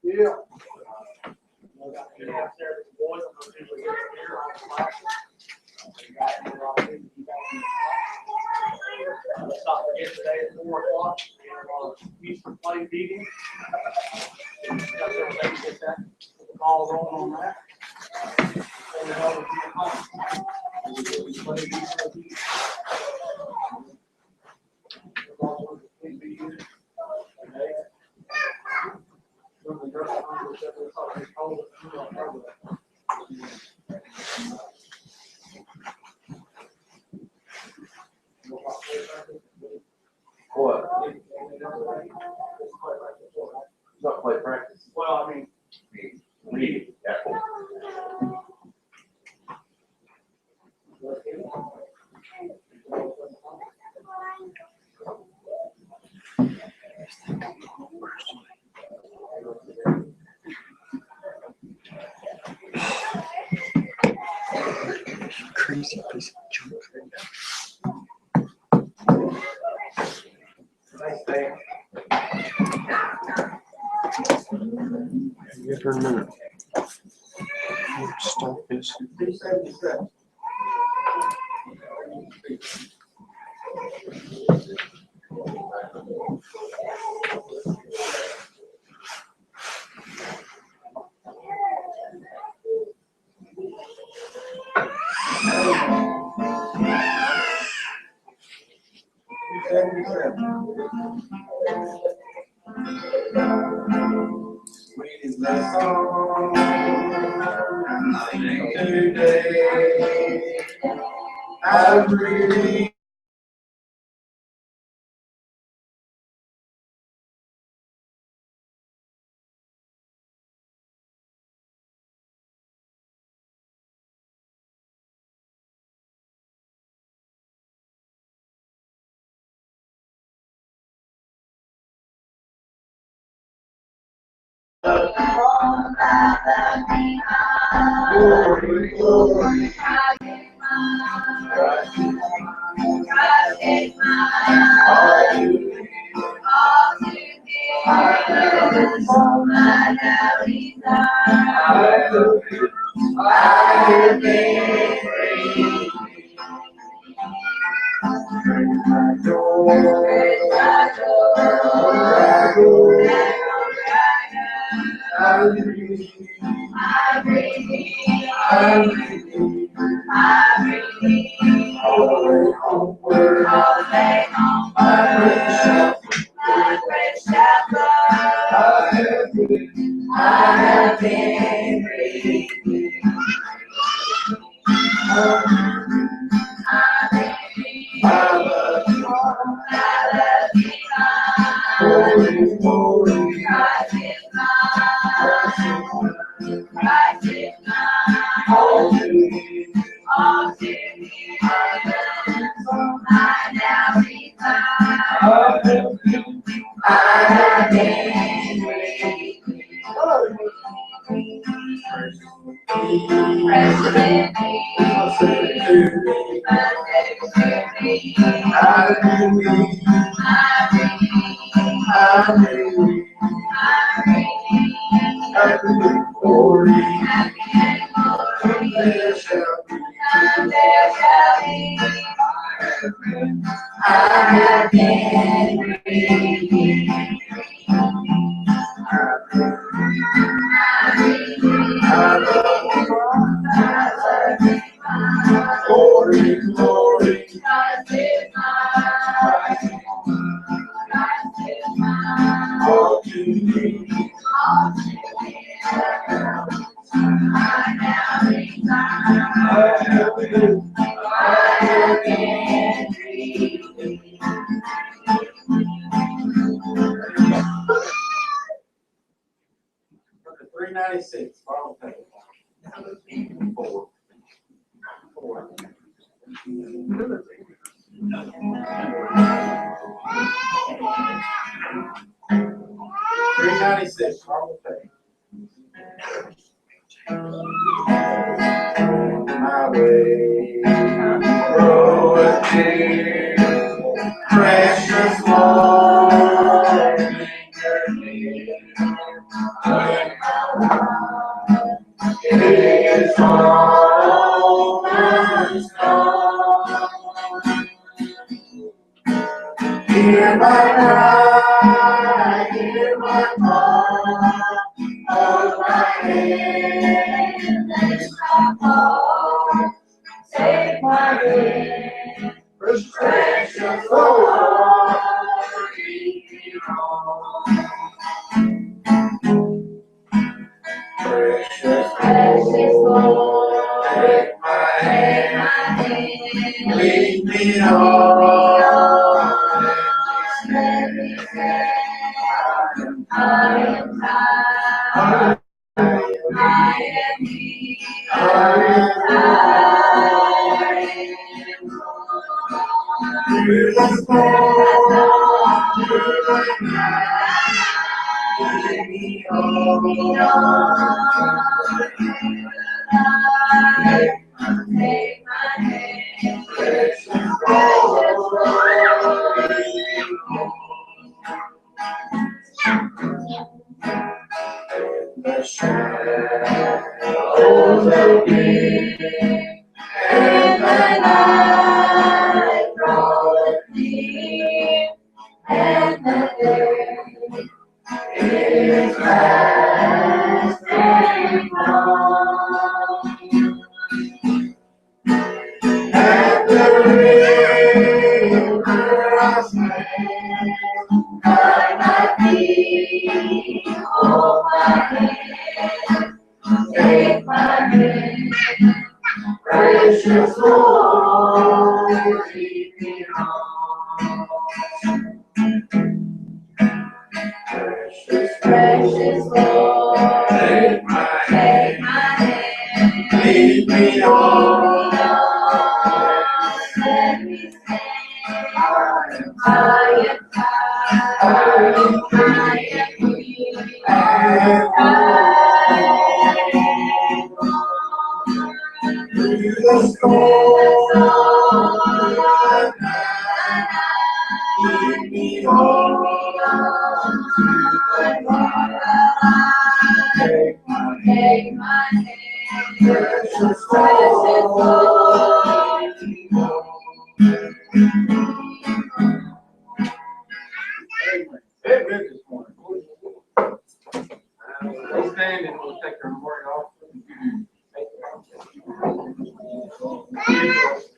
Yeah. Let's not forget today at 4 o'clock, Eastern Play meeting. Got everything to get that ball rolling on that. And then over to the home. What? Not play practice. Well, I mean, Meeting. Yeah. Crazy piece of junk. Nice day. Give her a minute. Stop this. 277. Sweet is the song I sing today. I really glory, glory. Number 396, Carl Payne. 396, Carl Payne. His arms and strong. Hear my cry, hear my call, hold my hand, place my heart, take my hand, precious Lord, lead me on. Precious Lord, take my hand, lead me on. Let me stand, I am tired, I am weak, I am tired. Through the storm, through the night, lead me on. Take my hand, precious Lord, lead me the shadows of deep and the night draweth near, and the day is fast and long. At the river I stand, by my feet, hold my hand, take my hand, precious Lord, lead me on. Precious Lord, take my hand, lead me on. Let me stand, I am tired, I am weak, I am tired. Through the storm, lead me on. Take my hand, precious Lord. Hey, good this morning. We'll stand and we'll take our morning off.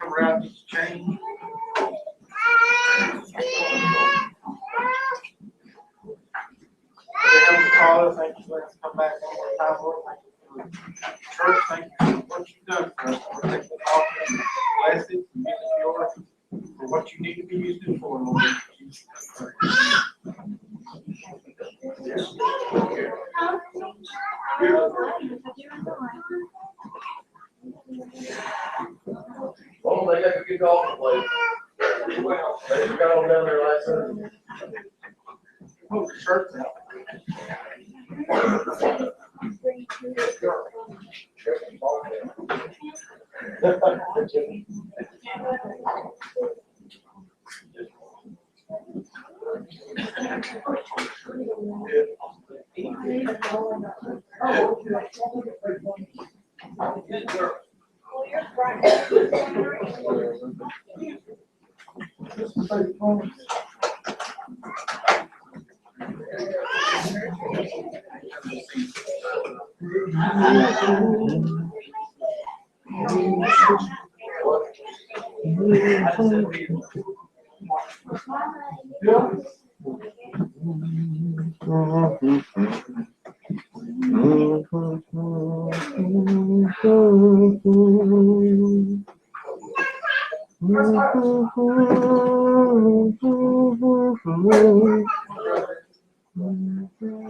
Come around this change. Heavenly Father, thank you for letting us come back one more time, Lord. Thank you for the church. Thank you for what you've done for us. Lord, take the offering, bless it, and give it yours for what you need to be used it for, Lord. Oh, they got a good golf place. They just got them down there last Sunday. Pull the shirts out.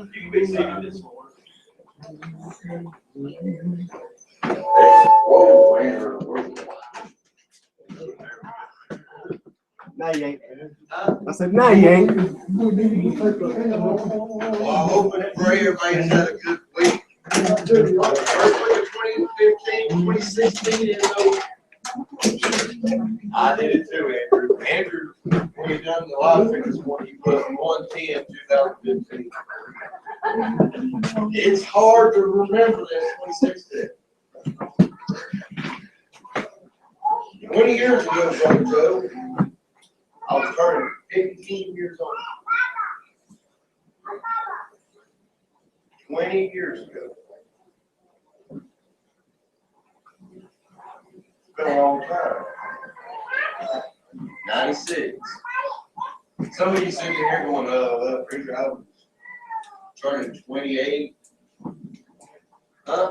You can be seated this morning. Whoa, Andrew. No, you ain't. I said, no, you ain't. Well, I'm hoping and pray everybody's had a good week. First week of 2015, 2016 is over. I did it too, Andrew. Andrew, when he done the live figure this morning, he put 110, 2015. It's hard to remember this 26 20 years ago, Brother Joe, I was turning 15 years old. 20 years ago. It's been a long time. 96. Some of you sitting here going, preacher, I was turning 28. Huh?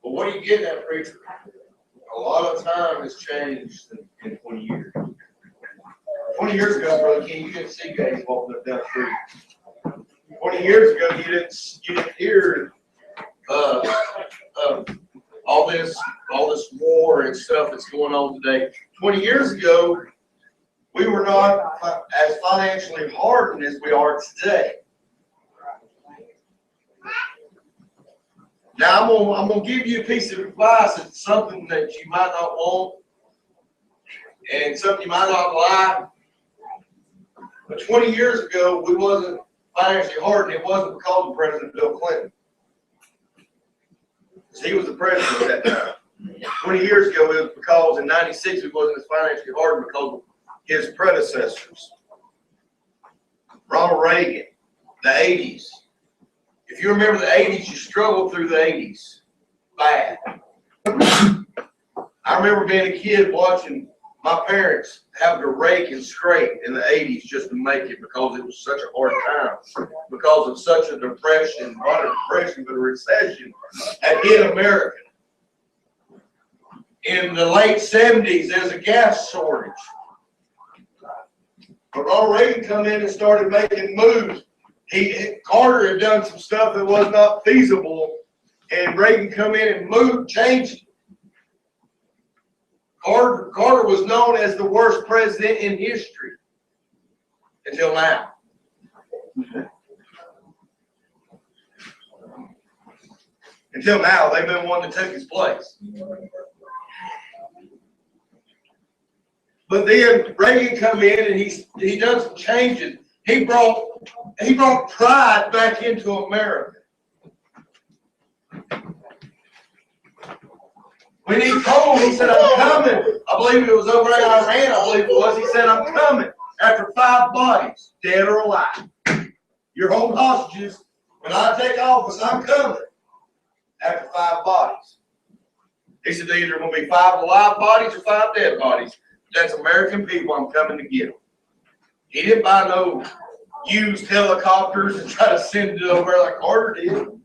But what are you getting at, preacher? A lot of time has changed in 20 years. 20 years ago, Brother King, you didn't see guys walking up down the street. 20 years ago, you didn't hear all this war and stuff that's going on today. 20 years ago, we were not as financially hardened as we are today. Now I'm gonna give you a piece of advice. It's something that you might not want and something you might not like. But 20 years ago, we wasn't financially hardened. It wasn't because of President Bill Clinton. He was the president at that time. 20 years ago, it was because in 96 we wasn't as financially hardened because of his predecessors. Ronald Reagan, the 80s. If you remember the 80s, you struggled through the 80s. Bad. I remember being a kid watching my parents having to rake and scrape in the 80s just to make it because it was such a hard time. Because of such a depression, not a depression, but a recession had hit America. In the late 70s, there was a gas shortage. But Ronald Reagan come in and started making moves. Carter had done some stuff that was not feasible, and Reagan come in and changed it. Carter was known as the worst president in history until now. Until now, they've been one that took his place. But then Reagan come in and he done some changes. He brought pride back into America. When he told him, he said, I'm coming. I believe it was over in Iran, I believe it was. He said, I'm coming after 5 bodies, dead or alive. You're holding hostages. When I take office, I'm coming after 5 bodies. He said, they're either going to be 5 alive bodies or 5 dead bodies. That's American people. I'm coming to get them. He didn't buy no used helicopters and try to send it over like Carter did.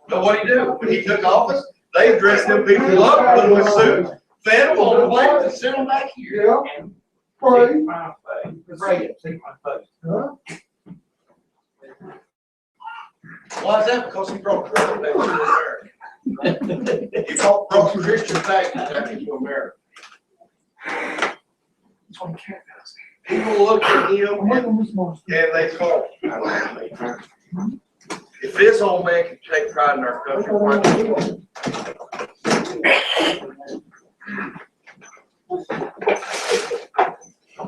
But what he do? When he took office, they dressed them people up, put them in suits, fed them on the planes, and sent them back here. Yeah. Right. See my face. Why is that? Because he brought Christian back to America. He brought Christian back into America. People look at him and they go, wow. If this old man can take pride in our country, why can't we?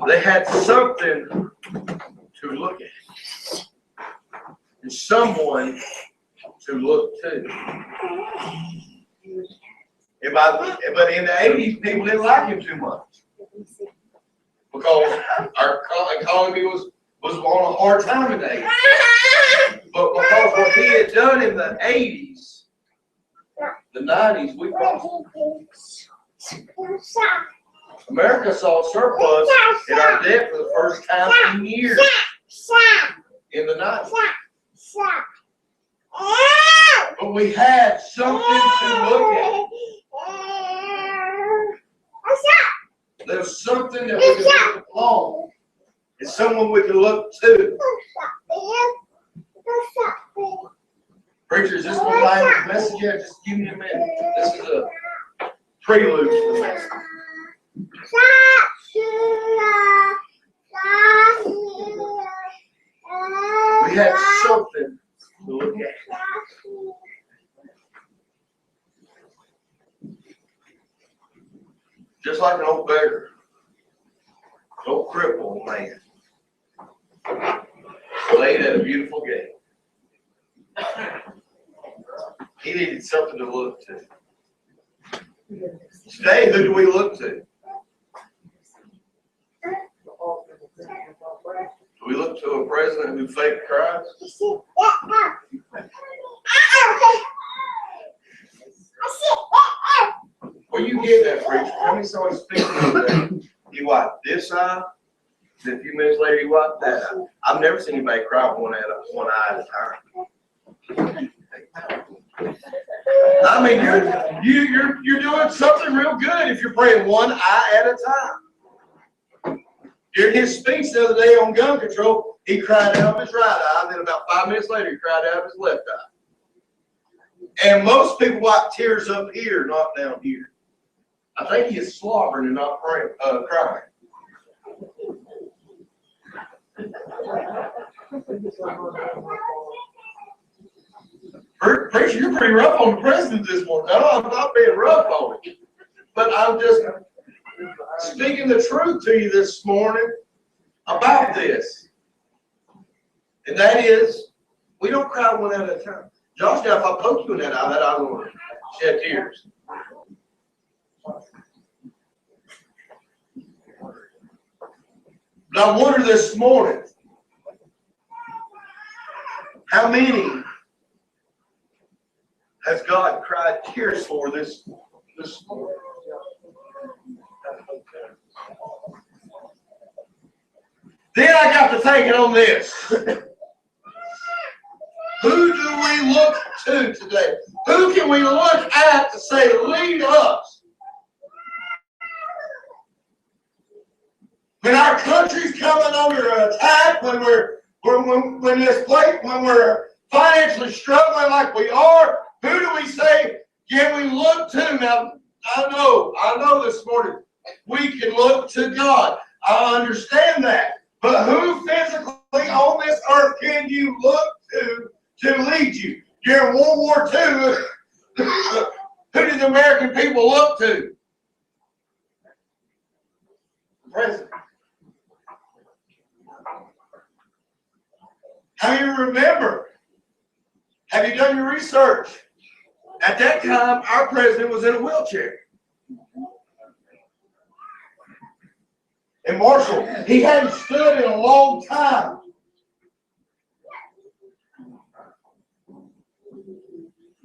They had something to look at and someone to look to. But in the 80s, people didn't like him too much because our economy was on a hard time in the 80s. But because what he had done in the 80s, the 90s, we America saw surplus in our debt for the first time in years in the 90s. But we had something to look at. There's something that we can look along. It's someone we can look to. Preacher, is this one line of the message yet? Just give me a minute. This is a prelude to the message. We had something to look at. Just like an old beggar, an old crippled man, laid at a beautiful gate. He needed something to look to. Today, who do we look to? Do we look to a president who faked crimes? Where you get that, preacher? Tell me somebody speaking today. He wiped this eye, then a few minutes later he wiped that eye. I've never seen anybody cry with one eye at a time. I mean, you're doing something real good if you're praying one eye at a time. During his speech the other day on gun control, he cried out of his right eye, and then about 5 minutes later, he cried out of his left eye. And most people wipe tears up here, not down here. I think he is slobbering and not crying. Preacher, you're pretty rough on the president this morning. No, I'm not being rough on him. But I'm just speaking the truth to you this morning about this. And that is, we don't cry one at a time. Josh, now if I poke you in that eye will shed tears. But I wonder this morning, how many has God cried tears for this morning? Then I got to thinking on this. Who do we look to today? Who can we look at to say, lead us? When our country's coming under attack, when we're financially struggling like we are, who do we say can we look to? Now, I know this morning we can look to God. I understand that. But who physically on this earth can you look to lead you? During World War II, who did the American people look to? The president. How do you remember? Have you done your research? At that time, our president was in a wheelchair. And Marshall, he hadn't stood in a long time.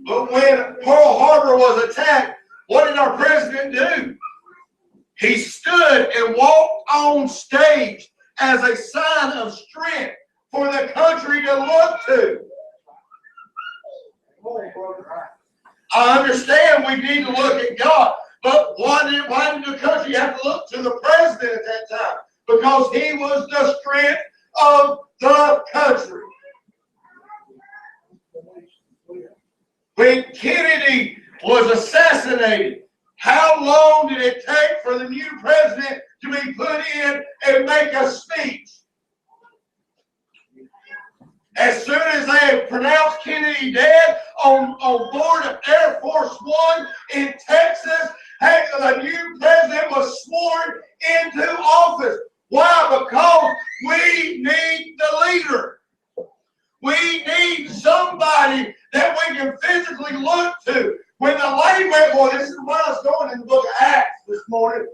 But when Pearl Harbor was attacked, what did our president do? He stood and walked on stage as a sign of strength for the country to look to. I understand we need to look at God, but why did the country have to look to the president at that time? Because he was the strength of the country. When Kennedy was assassinated, how long did it take for the new president to be put in and make a speech? As soon as they had pronounced Kennedy dead on board of Air Force One in Texas, the new president was sworn into office. Why? Because we need the leader. We need somebody that we can physically look to. When the lame man, boy, this is where I was going in the book of Acts this morning.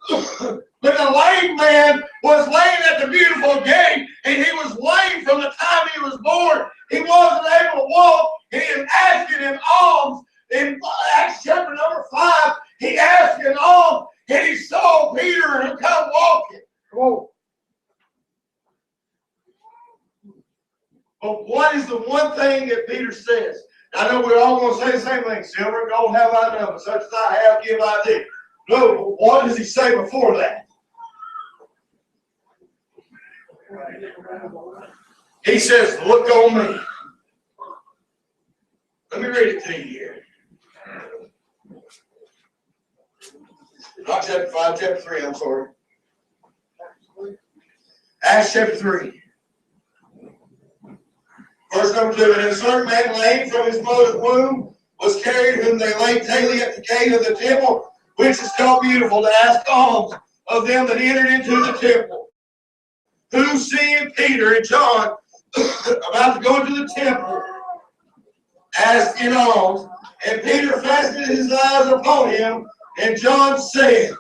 When the lame man was laying at the beautiful gate, and he was lame from the time he was born, he wasn't able to walk, and he was asking him alms. In Acts chapter number 5, he asked him alms, and he saw Peter and come walking. Come on. But what is the one thing that Peter says? I know we're all going to say the same thing. Silver and gold have I none, but such as I have give I thee. No, but what does he say before that? He says, look on me. Let me read it to you here. Not chapter 5, chapter 3, I'm sorry. Acts chapter 3. Verse number 2, and a certain man lame from his mother's womb was carried, whom they laid daily at the gate of the temple, which is called Beautiful, to ask alms of them that entered into the temple. Who, seeing Peter and John about to go into the temple, asked in alms, And Peter fastened his eyes upon him, and John said,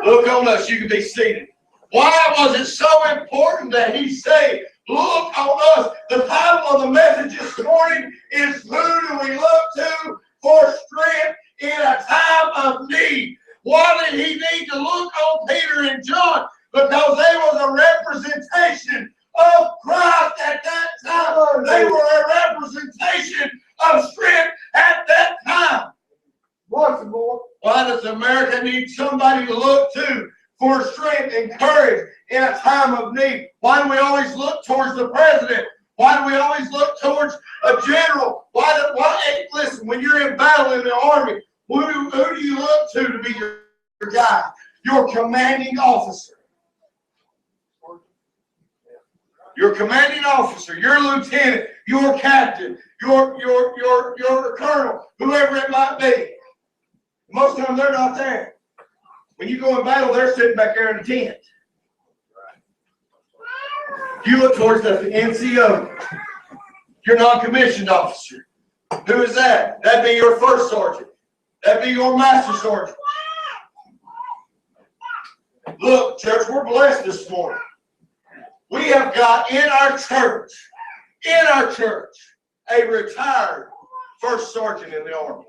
look on us, you can be seated. Why was it so important that he say, look on us? The title of the message this morning is, who do we look to for strength in a time of need? Why did he need to look on Peter and John? Because they was a representation of Christ at that time. They were a representation of strength at that time. Once more. Why does America need somebody to look to for strength and courage in a time of need? Why do we always look towards the president? Why do we always look towards a general? Listen, when you're in battle in the army, who do you look to be your guy? Your commanding officer. Your commanding officer, your lieutenant, your captain, your colonel, whoever it might be. Most of them, they're not there. When you go in battle, they're sitting back there in the tent. You look towards the NCO, your non-commissioned officer. Who is that? That'd be your first sergeant. That'd be your master sergeant. Look, church, we're blessed this morning. We have got in our church, a retired first sergeant in the Army.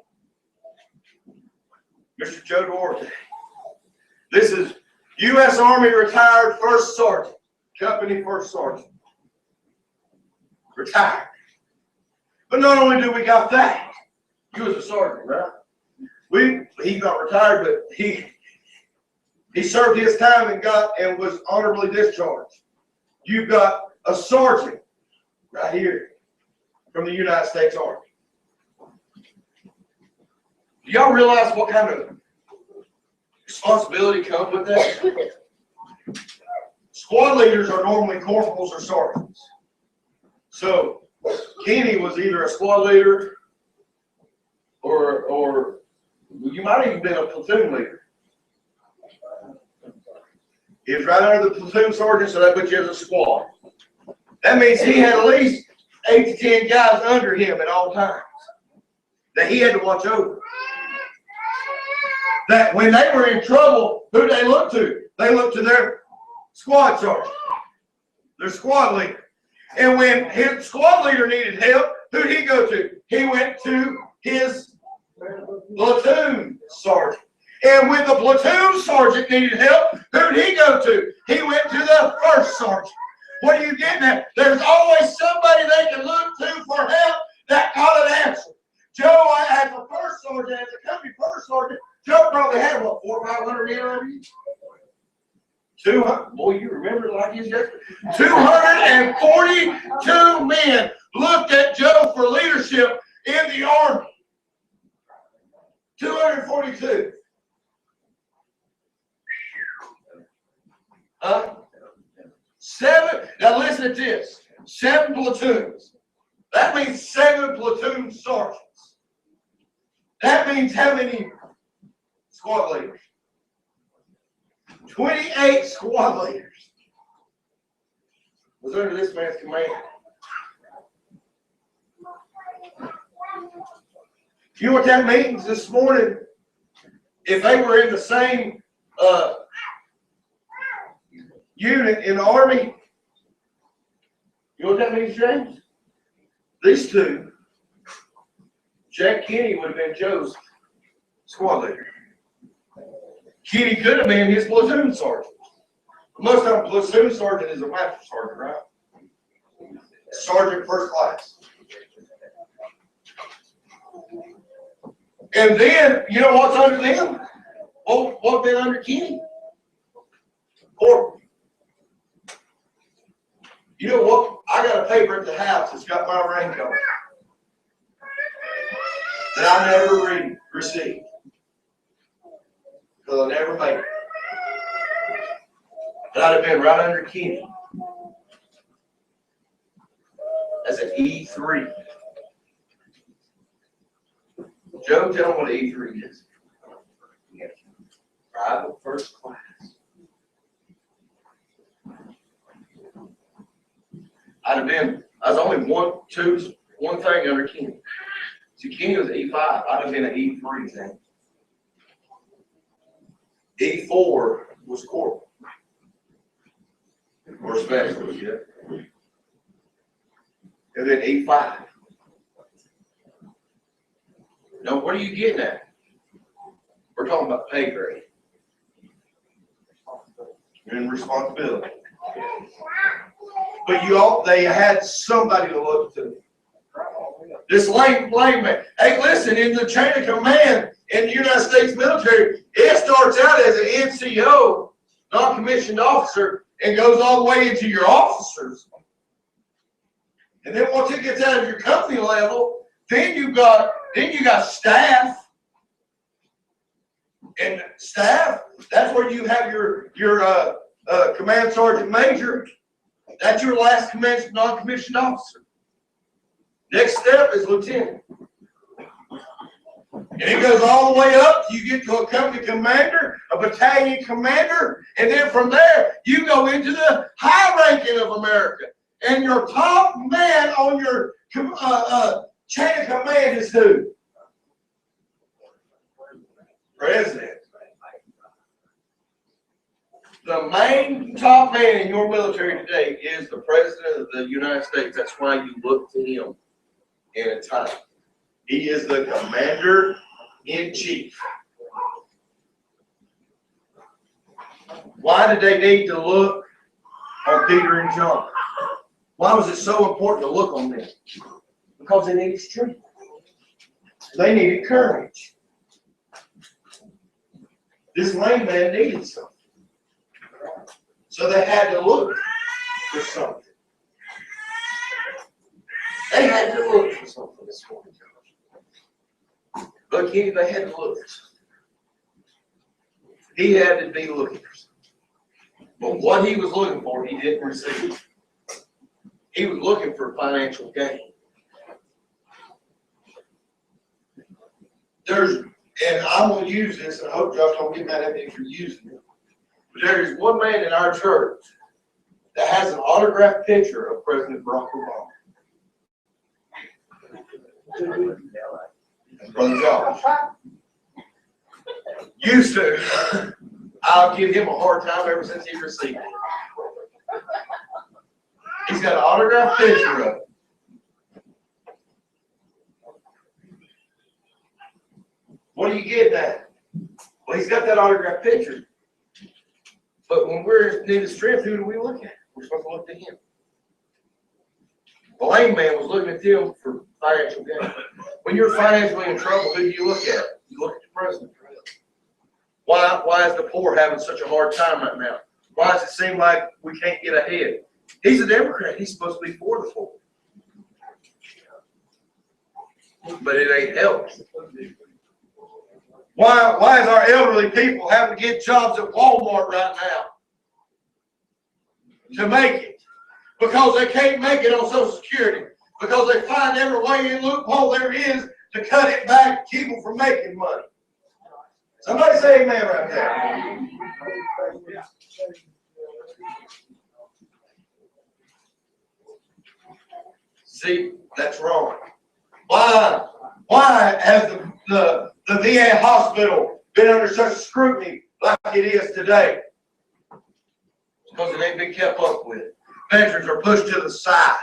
Mr. Joe Duarte. This is U.S. Army retired first sergeant, company first sergeant. Retired. But not only do we got that, he was a sergeant, right? He got retired, but he served his time and was honorably discharged. You've got a sergeant right here from the United States Army. Do y'all realize what kind of responsibility comes with that? Squad leaders are normally corporals or sergeants. So Kenny was either a squad leader or you might even been a platoon leader. He was right under the platoon sergeant, so that puts you as a squad. That means he had at least 8 to 10 guys under him at all times that he had to watch over. That when they were in trouble, who did they look to? They looked to their squad sergeant, their squad leader. And when his squad leader needed help, who did he go to? He went to his platoon sergeant. And when the platoon sergeant needed help, who did he go to? He went to the first sergeant. What are you getting at? There's always somebody they can look to for help that got an answer. Joe, as a first sergeant, as a company first sergeant, Joe probably had, what, 400 or 500 men under you? 200, boy, you remember it like it's yesterday. 242 men looked at Joe for leadership in the Army. 242. Seven, now listen to this. 7 platoons. That means 7 platoon sergeants. That means how many squad leaders? 28 squad leaders was under this man's command. You know what that means this morning? If they were in the same unit in the Army, you know what that means, James? These two, Jack Kenny would have been Joe's squad leader. Kenny could have been his platoon sergeant. Most of them, platoon sergeant is a master sergeant, right? Sergeant first class. And then, you know what's under them? What been under Kenny? Corporal. You know what? I got a paper at the house that's got my rank on it that I never received. Because I never made it. But I'd have been right under Kenny as an E3. Joe, tell them what an E3 is. Private first class. I was only one thing under Kenny. See, Kenny was E5, I'd have been an E3 then. E4 was corporal. Or specialist, yeah. And then E5. Now, what are you getting at? We're talking about pay grade. And responsibility. But they had somebody to look to. This lame man. Hey, listen, in the chain of command in the United States military, it starts out as an NCO, non-commissioned officer, and goes all the way into your officers. And then once it gets out of your company level, then you got staff. And staff, that's where you have your command sergeant major. That's your last non-commissioned officer. Next step is lieutenant. And it goes all the way up. You get to a company commander, a battalion commander, and then from there, you go into the high ranking of America. And your top man on your chain of command is who? President. The main top man in your military today is the President of the United States. That's why you look to him in a time. He is the Commander-in-Chief. Why did they need to look on Peter and John? Why was it so important to look on them? Because they needed strength. They needed courage. This lame man needed something. So they had to look for something. They had to look for something this morning. Look, they had to look for something. He had to be looking for something. But what he was looking for, he didn't receive. He was looking for financial gain. And I'm going to use this, and I hope Josh don't get mad at me if you're using it. But there is one man in our church that has an autographed picture of President Barack Obama. That's Brother Josh. Used to. I'll give him a hard time ever since he received it. He's got an autographed picture of it. What do you get at? Well, he's got that autographed picture. But when we're in need of strength, who do we look at? We're supposed to look to him. The lame man was looking at them for financial gain. When you're financially in trouble, who do you look at? You look at the president. Why is the poor having such a hard time right now? Why does it seem like we can't get ahead? He's a Democrat. He's supposed to be for the poor. But it ain't helped. Why is our elderly people having to get jobs at Walmart right now to make it? Because they can't make it on Social Security. Because they find every way and loophole there is to cut it back and keep them from making money. Somebody say amen right there. See, that's wrong. Why has the VA hospital been under such scrutiny like it is today? Because it ain't been kept up with. Veterans are pushed to the side.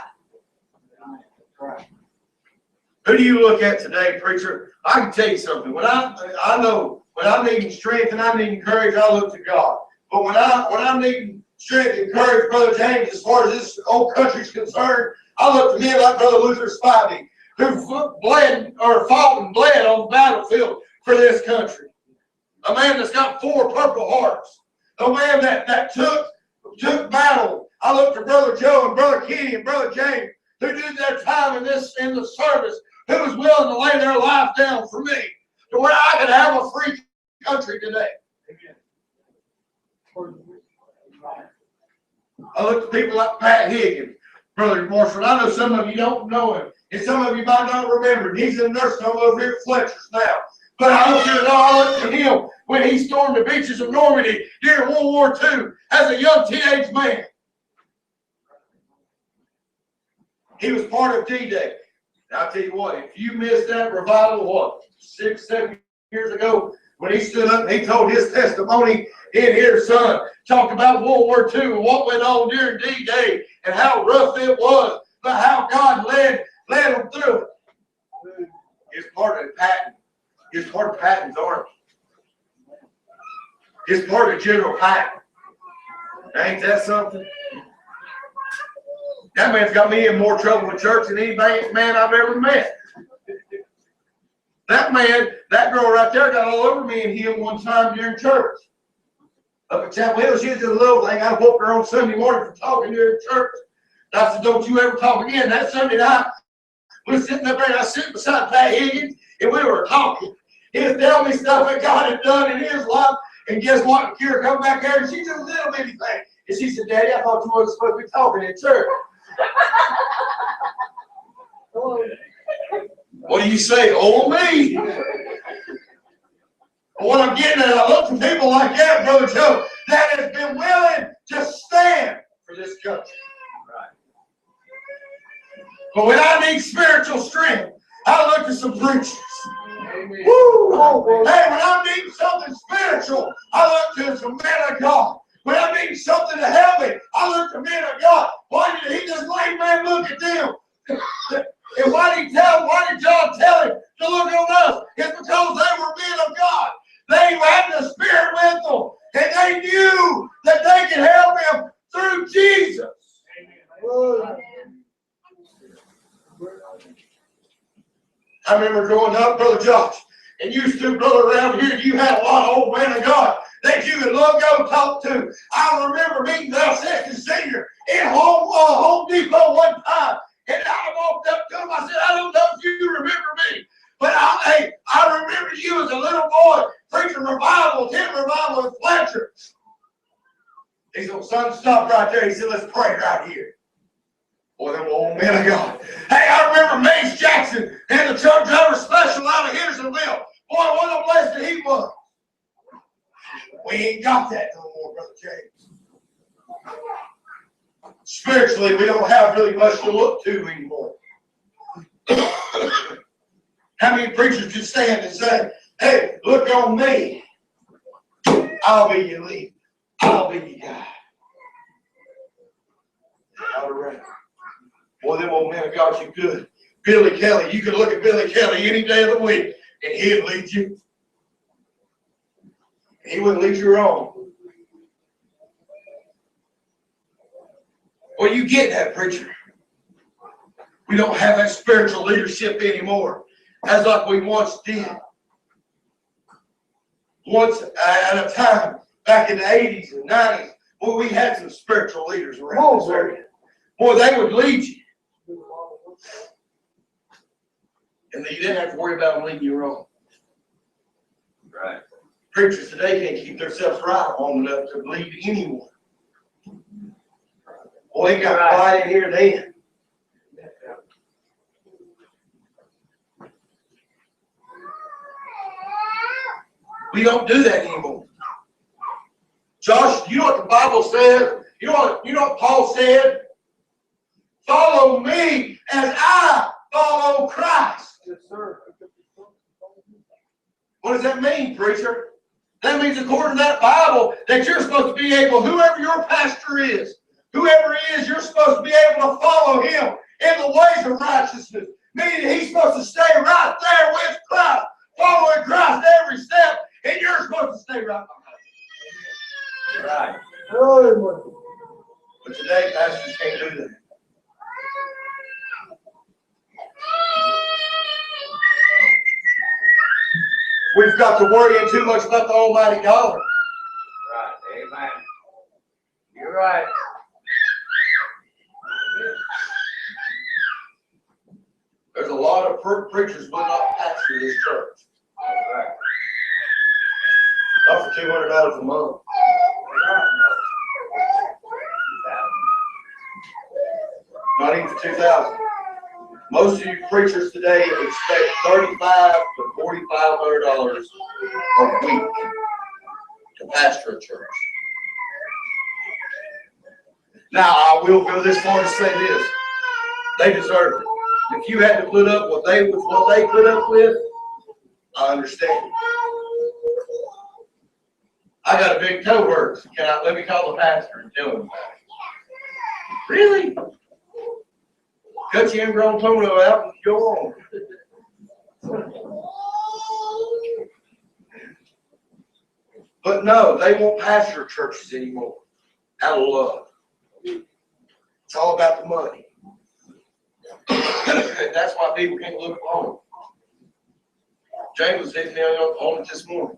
Who do you look at today, preacher? I can tell you something. When I know when I'm needing strength and I'm needing courage, I look to God. But when I'm needing strength and courage, Brother James, as far as this old country's concerned, I look to men like Brother Luther Spivey, who fought and bled on the battlefield for this country. A man that's got 4 Purple Hearts. A man that took battle. I look to Brother Joe and Brother Kenny and Brother James, who did their time in the service, who was willing to lay their life down for me, to where I could have a free country today. I look to people like Pat Higgins, Brother Marshall. I know some of you don't know him, and some of you might not remember him. He's in the nursing home over here at Fletcher's now. But I want you to know I look to him when he stormed the beaches of Normandy during World War II as a young teenage man. He was part of D-Day. I'll tell you what, if you missed that revival, what, 6, 7 years ago, when he stood up and he told his testimony in here, son, talked about World War II and what went on during D-Day and how rough it was, but how God led them through it. It's part of Patton. It's part of Patton's army. It's part of General Patton. Ain't that something? That man's got me in more trouble with church than any man I've ever met. That man, that girl right there got all over me and him one time during church. Up at Chapel Hill, she was just a little thing. I woke her on Sunday morning for talking during church. And I said, don't you ever talk again. That Sunday night, we were sitting up there and I was sitting beside Pat Higgins and we were talking. He was telling me stuff that God had done in his life. And guess what? Kira come back there and she's just a little bitty thing. And she said, Daddy, I thought you wasn't supposed to be talking in church. What do you say? Oh, me. What I'm getting at, I look for people like that, Brother Joe, that has been willing to stand for this country. Right. But when I need spiritual strength, I look to some preachers. Amen. Woo! Hey, when I need something spiritual, I look to some men of God. When I need something to help me, I look to men of God. Why did he just lay man look at them? And why did John tell him to look on us? It's because they were men of God. They had the Spirit with them. And they knew that they could help him through Jesus. Amen. I remember growing up, Brother Josh, and you stood, brother, around here, you had a lot of old men of God that you could go talk to. I remember meeting Del Sexton Sr. in Home Depot one time, and I walked up to him. I said, I don't know if you remember me, but I remember you as a little boy preaching revival, tent revival in Fletcher. He said, son, stop right there. He said, let's pray right here. Boy, them old men of God. Hey, I remember Mace Jackson and the truck driver special out of Hendersonville. Boy, what a blessing he was. We ain't got that no more, Brother James. Spiritually, we don't have really much to look to anymore. How many preachers can stand and say, hey, look on me. I'll be your leader. I'll be your guide. All right. Boy, them old men of God, you good. Billy Kelly, you could look at Billy Kelly any day of the week, and he'd lead you. He wouldn't lead you wrong. Well, you get that, preacher. We don't have that spiritual leadership anymore, as like we once did. Once at a time, back in the 80s and 90s, boy, we had some spiritual leaders around this area. Boy, they would lead you. And you didn't have to worry about them leading you wrong. Right. Preachers today can't keep themselves right long enough to lead anyone. Boy, they got quiet in here then. We don't do that anymore. Josh, you know what the Bible says? You know what Paul said? Follow me as I follow Christ. Yes, sir. What does that mean, preacher? That means according to that Bible that you're supposed to be able, whoever your pastor is, whoever it is, you're supposed to be able to follow him in the ways of righteousness. Meaning he's supposed to stay right there with Christ, following Christ every step, and you're supposed to stay right behind him. Right. But today, pastors can't do that. We've got to worry too much about the almighty dollar. Right, amen. You're right. There's a lot of preachers will not pastor this church. Right. Not for $200 a month. Not even for $2,000. Most of you preachers today expect $3,500 to $4,500 a week to pastor a church. Now, I will go this far to say this. They deserve it. If you had to put up with what they put up with, I understand. I got a big toe hurt. Let me call the pastor and tell him about it. Really? Cut your ingrown toenail out and go on. But no, they won't pastor churches anymore. Out of love. It's all about the money. And that's why people can't look alone. James was hitting me on it this morning.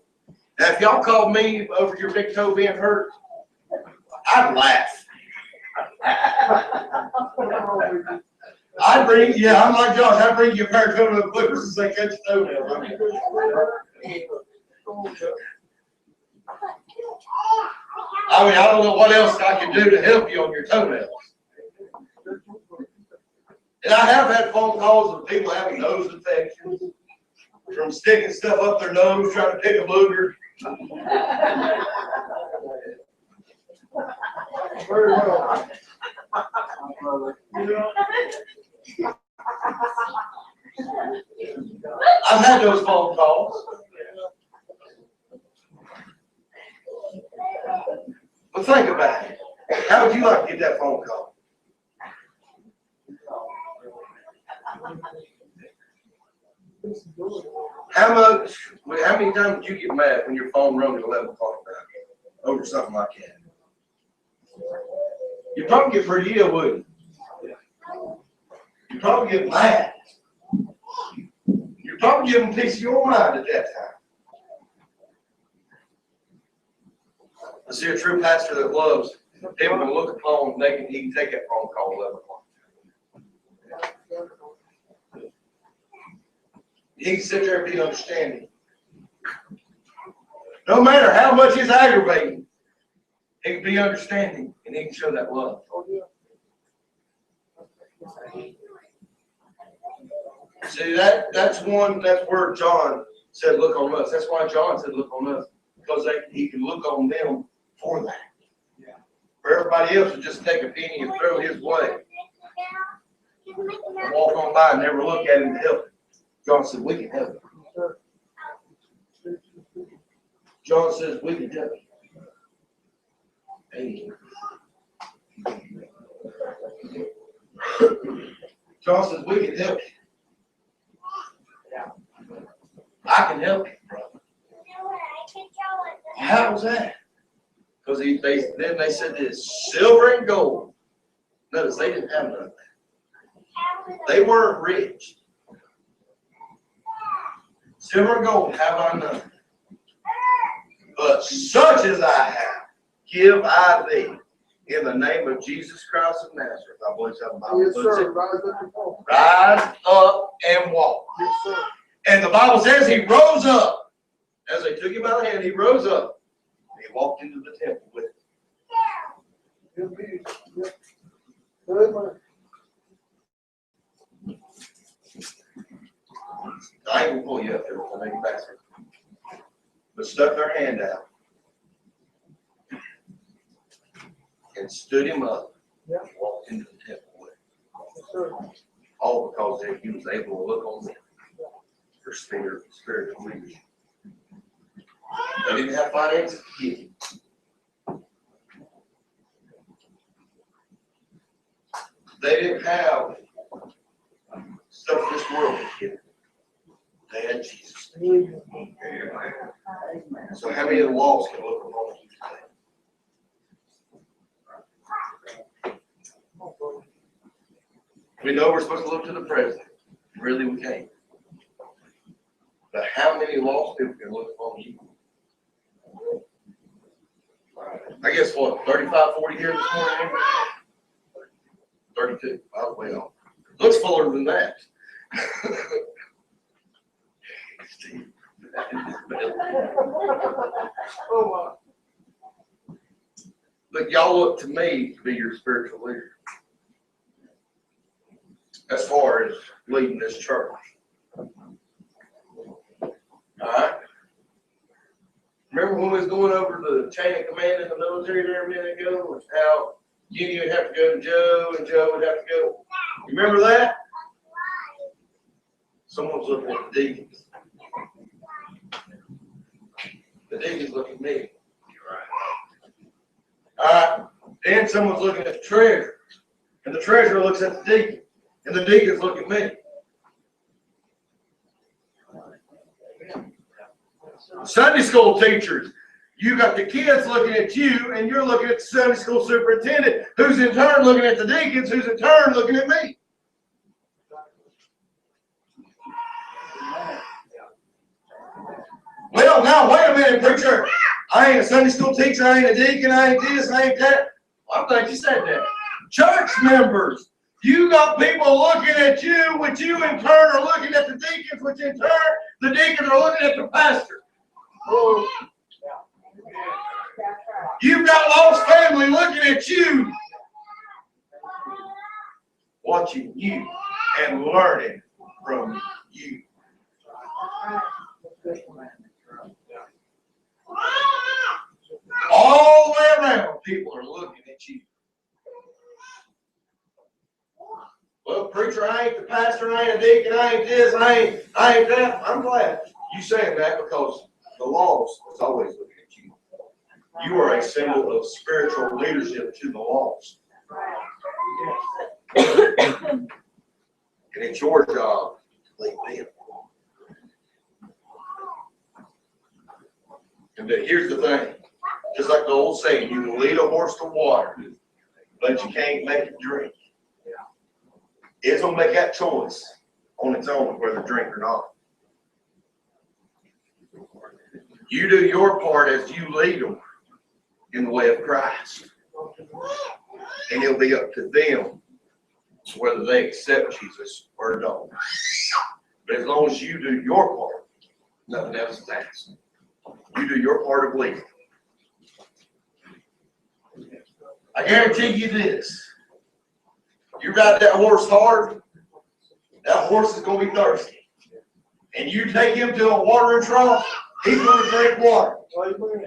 Now, if y'all called me over your big toe being hurt, I'd laugh. I'm like Josh, I'd bring you a pair of toenail clippers and say, cut your toenail. I don't know what else I can do to help you on your toenails. And I have had phone calls of people having nose infections from sticking stuff up their nose, trying to pick a booger. Very well. I've had those phone calls. But think about it. How would you like to get that phone call? How many times did you get mad when your phone rung at 11 o'clock at night over something like that? You'd probably get pretty ill, wouldn't you? You'd probably get mad. You'd probably give them a piece of your mind at that time. I see a true pastor that loves people can look upon, he can take that phone call at 11 o'clock. He can sit there and be understanding. No matter how much it's aggravating, he can be understanding and he can show that love. See, that's where John said, look on us. That's why John said, look on us. Because he can look on them for that. For everybody else to just take a penny and throw his way. And walk on by and never look at him to help him. John said, we can help him. John says, we can help him. John says, we can help you. I can help you, brother. How was that? Because then they said this, silver and gold. Notice they didn't have none of that. They weren't rich. Silver and gold have I none. But such as I have, give I thee, in the name of Jesus Christ of Nazareth. I believe that Bible Yes, puts sir. it. Rise up and walk. Rise up and walk. Yes, sir. And the Bible says he rose up. As they took him by the hand, he rose up. And he walked into the temple with him. Good news. Yep. Good man. I ain't gonna pull you up there to make it faster. But stuck their hand out and stood him up Yeah. and walked into the temple with him. Yes, sir. All because he was able to look on them for spiritual leadership. They didn't have finances to give him. They didn't have stuff this world could give them. They had Jesus. So how many of the walls can look upon you today? We know we're supposed to look to the president. Really, we can't. But how many lost people can look upon you? I guess what, 35, 40 here this morning? 32. I was way off. Looks fuller than that. Steve. Oh, But y'all look to me to be your spiritual leader. As far as leading this church. Alright? Remember when we was going over the chain of command in the military there a minute ago? And how Gideon would have to go to Joe and Joe would have to go. You remember that? Someone's looking at the deacons. The deacons look at me. You're right. All right. Then someone's looking at the treasurer. And the treasurer looks at the deacon. And the deacons look at me. Sunday school teachers. You got the kids looking at you, and you're looking at the Sunday school superintendent, who's in turn looking at the deacons, who's in turn looking at me. Well, now, wait a minute, preacher. I ain't a Sunday school teacher, I ain't a deacon, I ain't this, I ain't that. Well, I'm glad you said that. Church members, you got people looking at you, which you in turn are looking at the deacons, which in turn, the deacons are looking at the pastor. You've got lost family looking at you, watching you, and learning from you. All the way around, people are looking at you. Well, preacher, I ain't the pastor, I ain't a deacon, I ain't this, I ain't that. I'm glad you saying that, because the lost is always looking at you. You are a symbol of spiritual leadership to the lost. And it's your job to lead them. And here's the thing, just like the old saying, you can lead a horse to water, but you can't make it drink. It's gonna make that choice on its own, whether to drink or not. You do your part as you lead them in the way of Christ. And it'll be up to them whether they accept Jesus or don't. But as long as you do your part, nothing else is asked. You do your part of leading. I guarantee you this. You ride that horse hard, that horse is going to be thirsty. And you take him to a watering trough, he's going to drink water.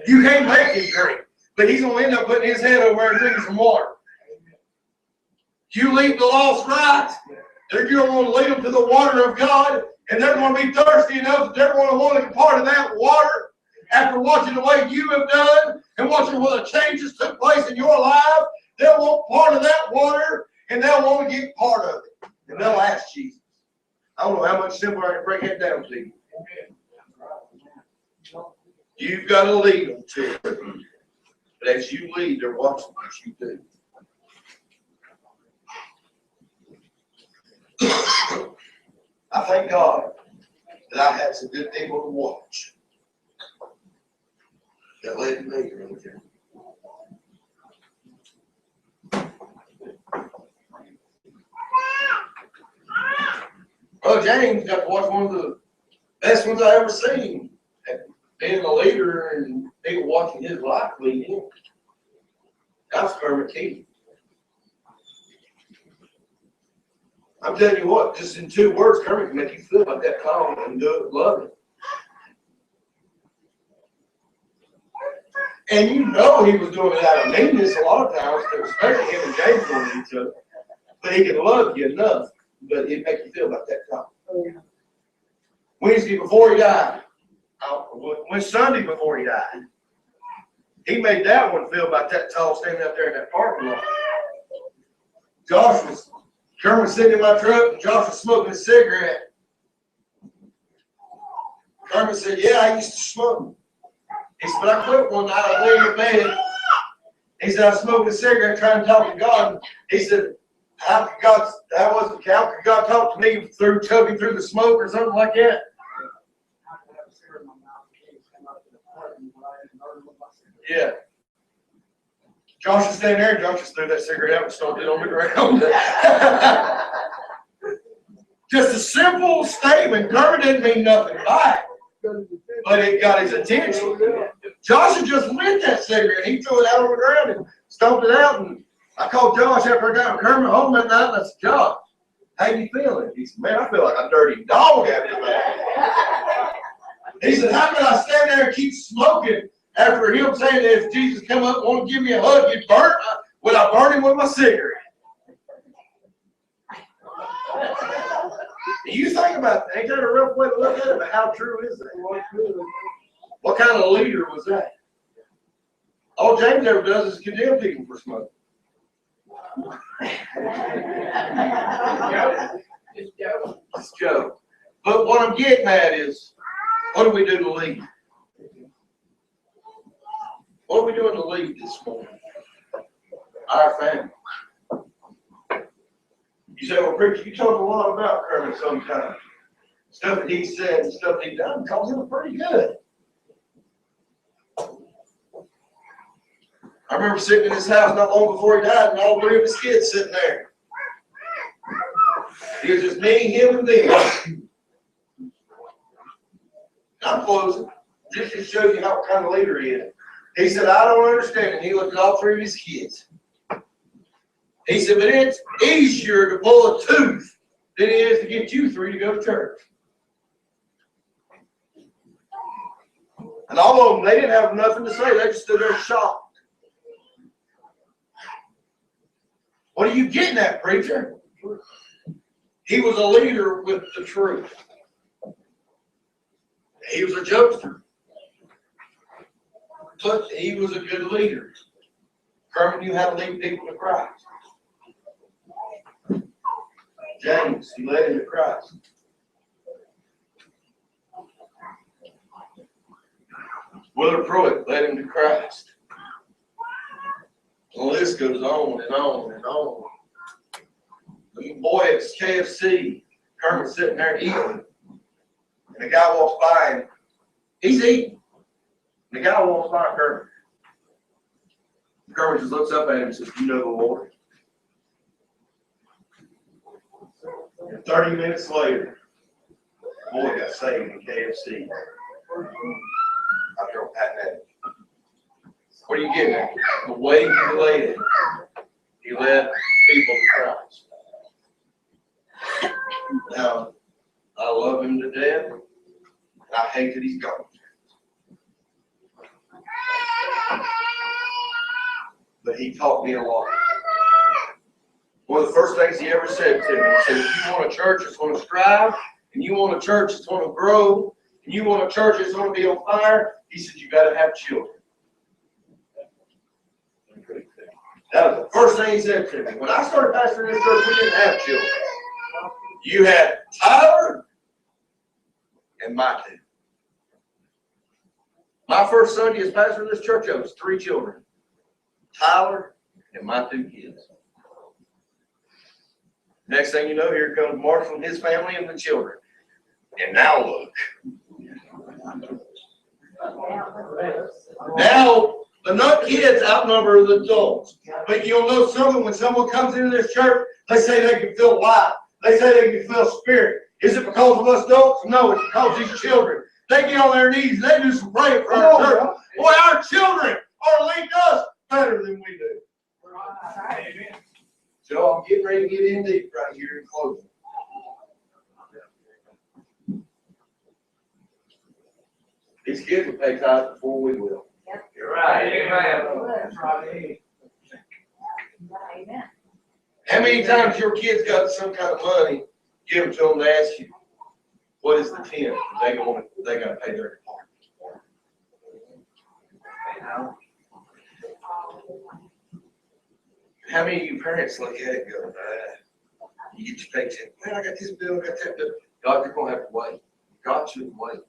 You can't make him drink, but he's going to end up putting his head over there and drinking some water. You lead the lost right, they're going to lead them to the water of God, and they're going to be thirsty enough that they're going to want to be part of that water. After watching the way you have done and watching what the changes took place in your life, they'll want part of that water, and they'll want to get part of it. And they'll ask Jesus. I don't know how much simpler I can break that down to you. You've got to lead them to it. But as you lead, they're watching what you do. I thank God that I had some good people to watch that led me right there. Brother James got to watch one of the best ones I ever seen. Being a leader and people watching his life lead him. That's Kermit Key. I'm telling you what, just in 2 words, Kermit can make you feel like that calm and do it, love it. And you know he was doing it out of meanness a lot of times, especially him and James on each other. But he can love you enough, but he'd make you feel like that calm. Wednesday before he died, Sunday before he died, he made that one feel about that tall standing out there in that parking lot. Kermit was sitting in my truck, and Josh was smoking a cigarette. Kermit said, yeah, I used to smoke. He said, but I quit one night, I lay in bed. He said, I was smoking a cigarette trying to talk to God. He said, how could God talk to me through choking through the smoke or something like that? Yeah. Josh was standing there, and Josh just threw that cigarette out and stomped it on the ground. Just a simple statement. Kermit didn't mean nothing by it, but it got his attention. Josh had just lit that cigarette. He threw it out on the ground and stomped it out. And I called Josh after I got Kermit home that night, and I said, Josh, how you feeling? He said, man, I feel like a dirty dog after that. He said, how could I stand there and keep smoking after him saying that if Jesus come up and want to give me a hug, you'd burn? Would I burn him with my cigarette? You think about that, ain't that a rough way to look at it, but how true is that? What kind of leader was that? All James ever does is condemn people for smoking. It's a joke. But what I'm getting at is, what do we do to lead? What are we doing to lead this morning? Our family. You say, well, preacher, you told a lot about Kermit sometimes. Stuff that he said and stuff that he done, because he was pretty good. I remember sitting in his house not long before he died, and all three of his kids sitting there. It was just me, him, and them. I'm closing. Just to show you what kind of leader he is. He said, I don't understand it. He looked at all three of his kids. He said, but it's easier to pull a tooth than it is to get you three to go to church. And all of them, they didn't have nothing to say. They just stood there shocked. What are you getting at, preacher? He was a leader with the truth. He was a jokester. But he was a good leader. Kermit knew how to lead people to Christ. James, he led him to Christ. Willard Pruitt led him to Christ. The list goes on and on and on. The boy at KFC, Kermit's sitting there eating, and the guy walks by and he's eating. And the guy walks by Kermit. Kermit just looks up at him and says, "You know the Lord?" And 30 minutes later, the boy got saved in KFC. After patting at him. What are you getting at? The way he led it, he led people to Christ. Now, I love him to death, and I hate that he's gone. But he taught me a lot. One of the first things he ever said to me, he said, if you want a church that's going to strive, and you want a church that's going to grow, and you want a church that's going to be on fire, he said, you got to have children. That was the first thing he said to me. When I started pastoring this church, we didn't have children. You had Tyler and my two. My first Sunday as pastor of this church, I was 3 children. Tyler and my 2 kids. Next thing you know, here comes Marshall and his family and the children. And now look. Now, the nut kids outnumber the adults. But you'll know something when someone comes into this church, they say they can feel life. They say they can feel spirit. Is it because of us adults? No, it's because these children. They get on their knees and they do some praying for our church. Boy, our children are leading us better than we do. So I'm getting ready to get in deep right here in closing. These kids will pay tithes before we will. You're right, amen. Amen. How many times your kids got some kind of money, give them to them to ask you, what is the 10? They got to pay their department. How many of you parents look at it and go, you get your paycheck, man, I got this bill, I got that bill. God, you're going to have to wait. God shouldn't wait.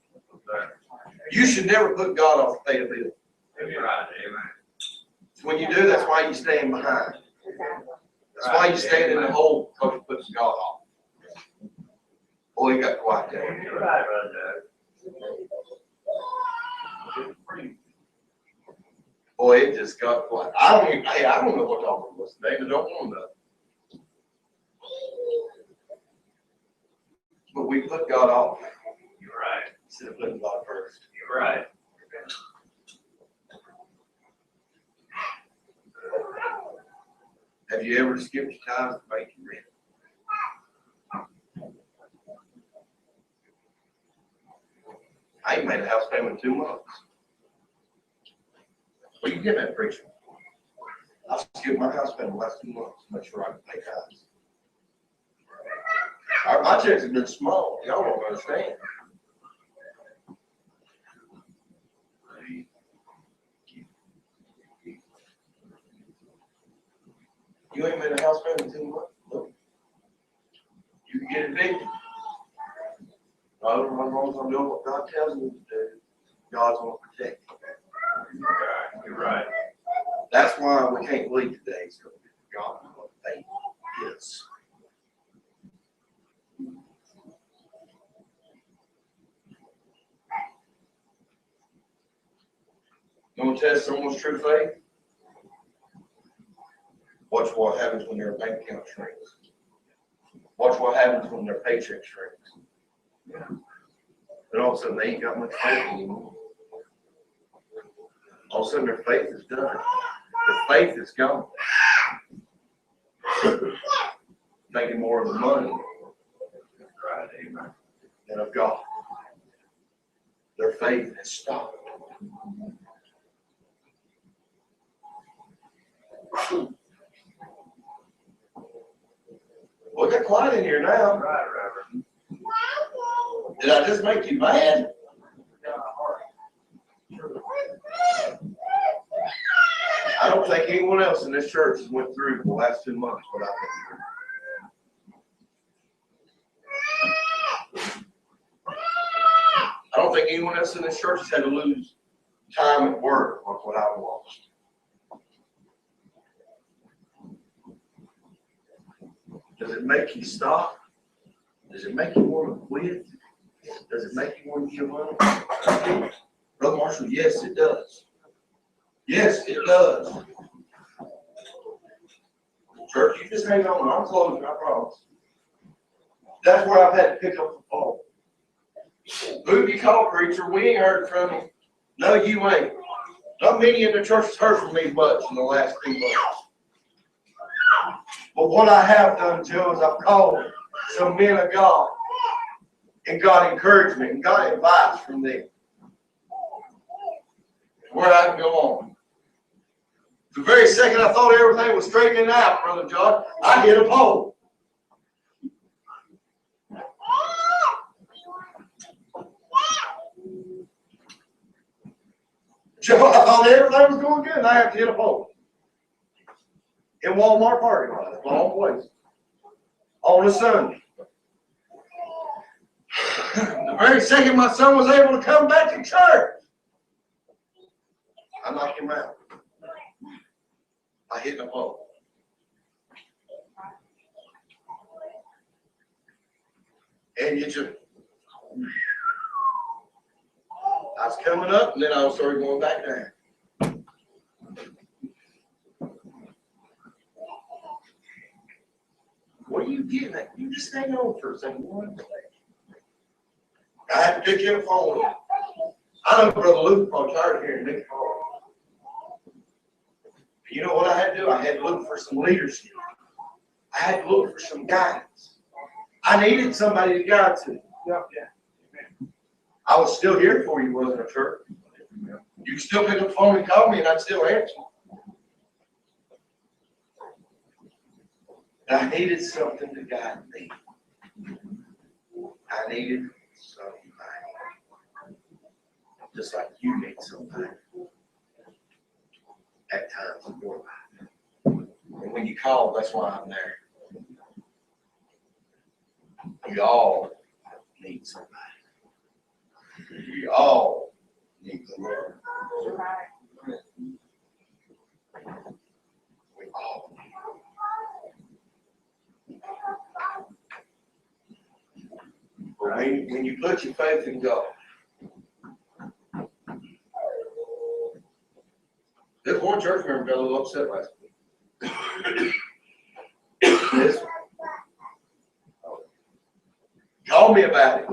You should never put God off to pay a bill. You're right, amen. So when you do, that's why you stand behind. That's why you stand in the hole, because you put God off. Boy, you got quiet there. You're right, brother. Boy, it just got quiet. I don't know what the offering was today, but don't want to know. But we put God off You're right. instead of putting God first. You're right. Have you ever skipped your tithes to make your rent? I ain't made a house payment in 2 months. What are you getting at, preacher? I skipped my house payment the last 2 months to make sure I can pay tithes. My checks have been small, y'all don't understand. You ain't been a house man in 2 months? Look. You can get evicted. No, as long as I'm doing what God tells me to do, God's gonna protect you. You're right. That's why we can't believe today, so God knows what faith is. You want to test someone's true faith? Watch what happens when their bank account shrinks. Watch what happens when their paycheck shrinks. And all of a sudden, they ain't got much faith anymore. All of a sudden, their faith is done. Their faith is gone. Thinking more of the money Right, amen. than of God. Their faith has stopped. Well, get quiet in here now. Right, Reverend. Did I just make you mad? I don't think anyone else in this church has went through the last 2 months what I've been through. I don't think anyone else in this church has had to lose time at work like what I've lost. Does it make you stop? Does it make you want to quit? Does it make you want to give up? Brother Marshall, yes, it does. Yes, it does. Church, you just hang on. I'm closing, I promise. That's where I've had to pick up the phone. Who have you called, preacher? We ain't heard from him. No, you ain't. Not many in the church has heard from me much in the last 3 months. But what I have done, Joe, is I've called some men of God and got encouragement and got advice from them. Where I can go on. The very second I thought everything was straightening out, Brother John, I hit a pole. Joe, I thought everything was going good, and I have to hit a pole. In Walmart parking lot, that's my own place. On a Sunday. The very second my son was able to come back to church, I knocked him out. I hit the pole. And you just, I was coming up, and then I started going back down. What are you getting at? You just hang on for a second. I had to pick him up phone. I know Brother Luke probably tired of hearing Nick call. You know what I had to do? I had to look for some leadership. I had to look for some guidance. I needed somebody to guide to. Yeah. I was still here for you, wasn't I, church? You could still pick up the phone and call me, and I'd still answer. And I needed something to guide me. I needed somebody. Just like you need somebody. At times in your life. And when you call, that's why I'm there. We all need somebody. We all need the Lord. We all need Him. But when you put your faith in God, this one church member got a little upset last week. This one. Called me about it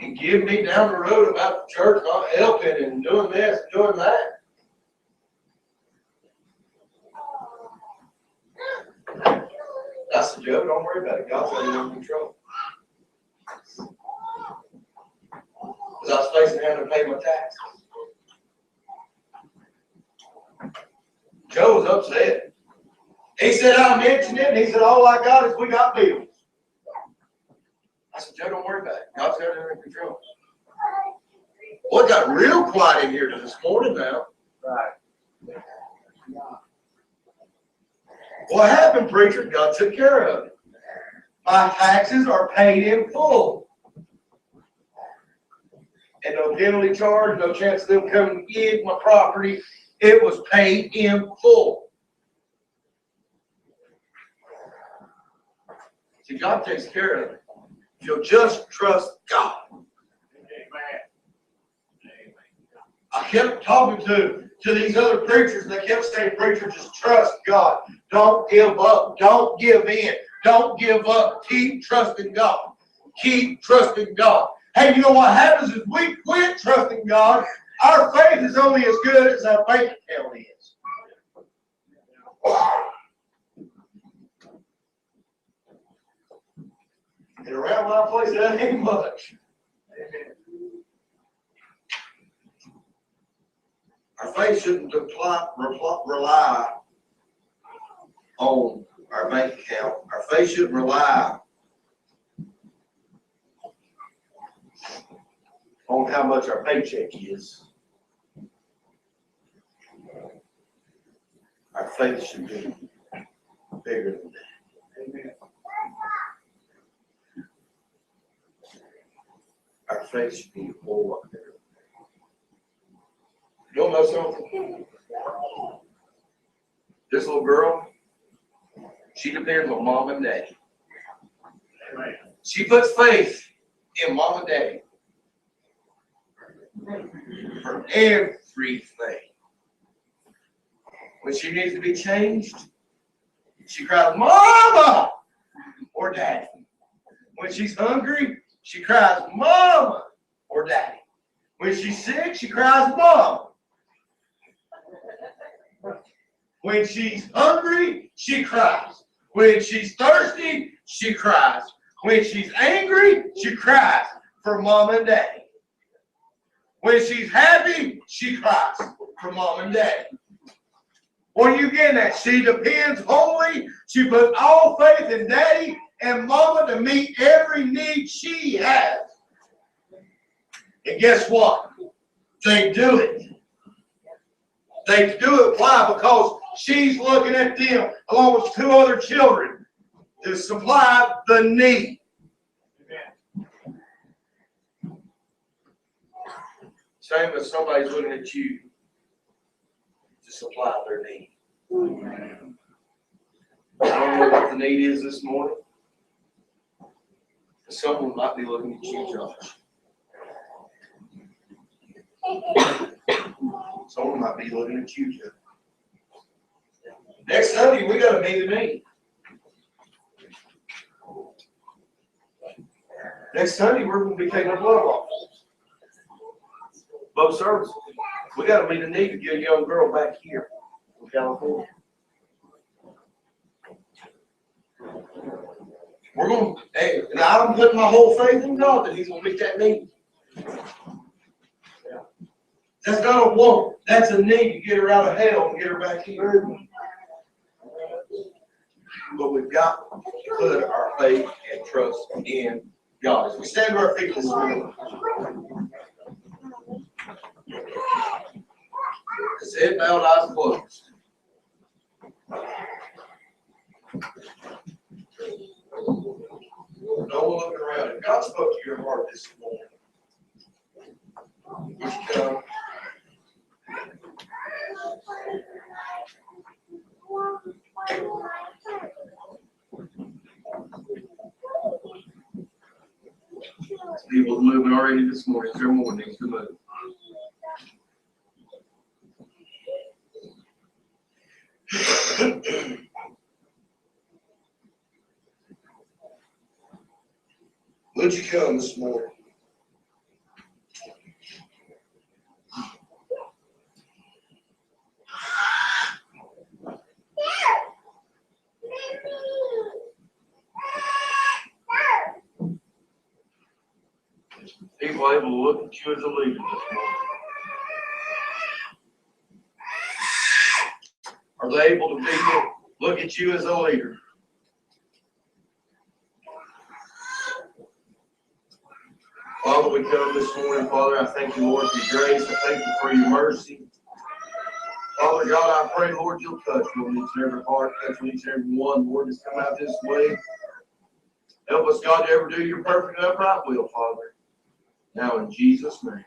and give me down the road about the church not helping and doing this and doing that. I said, Joe, don't worry about it. God's got it under control. Because I was facing having to pay my taxes. Joe was upset. He said, I mentioned it, and he said, all I got is we got bills. God's got it under control. Well, it got real quiet in here this morning now. Right. What happened, preacher? God took care of it. My taxes are paid in full. And no penalty charge, no chance of them coming to get my property. It was paid in full. See, God takes care of it. You'll just trust God. I kept talking to these other preachers, and they kept saying, preacher, just trust God. Don't give up. Don't give in. Don't give up. Keep trusting God. Keep trusting God. Hey, you know what happens is we quit trusting God. Our faith is only as good as our bank account is. And around my place, that ain't much. Our faith shouldn't rely on our bank account. Our faith shouldn't rely on how much our paycheck is. Our faith should be bigger than that. Amen. Our faith should be a whole lot bigger. You don't know something? This little girl, she depends on mom and daddy. She puts faith in mom and daddy for everything. When she needs to be changed, she cries, Mama! Or Daddy. When she's hungry, she cries, Mama! Or Daddy. When she's sick, she cries, Mom! When she's hungry, she cries. When she's thirsty, she cries. When she's angry, she cries for mom and daddy. When she's happy, she cries for mom and daddy. What are you getting at? She depends wholly. She puts all faith in daddy and mama to meet every need she has. And guess what? They do it. They do it. Why? Because she's looking at them along with 2 other children to supply the need. Same as somebody's looking at you to supply their need. I don't know what the need is this morning. But someone might be looking at you, Josh. Someone might be looking at you, Josh. Next Sunday, we got to meet a need. Next Sunday, we're going to be taking our blood off. Both services. We got to meet a need to get a young girl back here in California. We're going to, hey, and I'm putting my whole faith in God that He's going to meet that need. That's not a want. That's a need to get her out of hell and get her back here. But we've got to put our faith and trust in God. As we stand to our feet this morning, as head bowed, eyes closed. No one looking around. If God spoke to your heart this morning, would you come? People moving already this morning. Is there more needs to move? Would you come this morning? People able to look at you as a leader this morning? Are they able to look at you as a leader? Father, we come this morning, Father, I thank you, Lord, for your grace. I thank you for your mercy. Father God, I pray, Lord, you'll touch on each and every heart, touch on each and every one, Lord, just come out this way. Help us, God, to ever do your perfect and upright will, Father. Now in Jesus' name.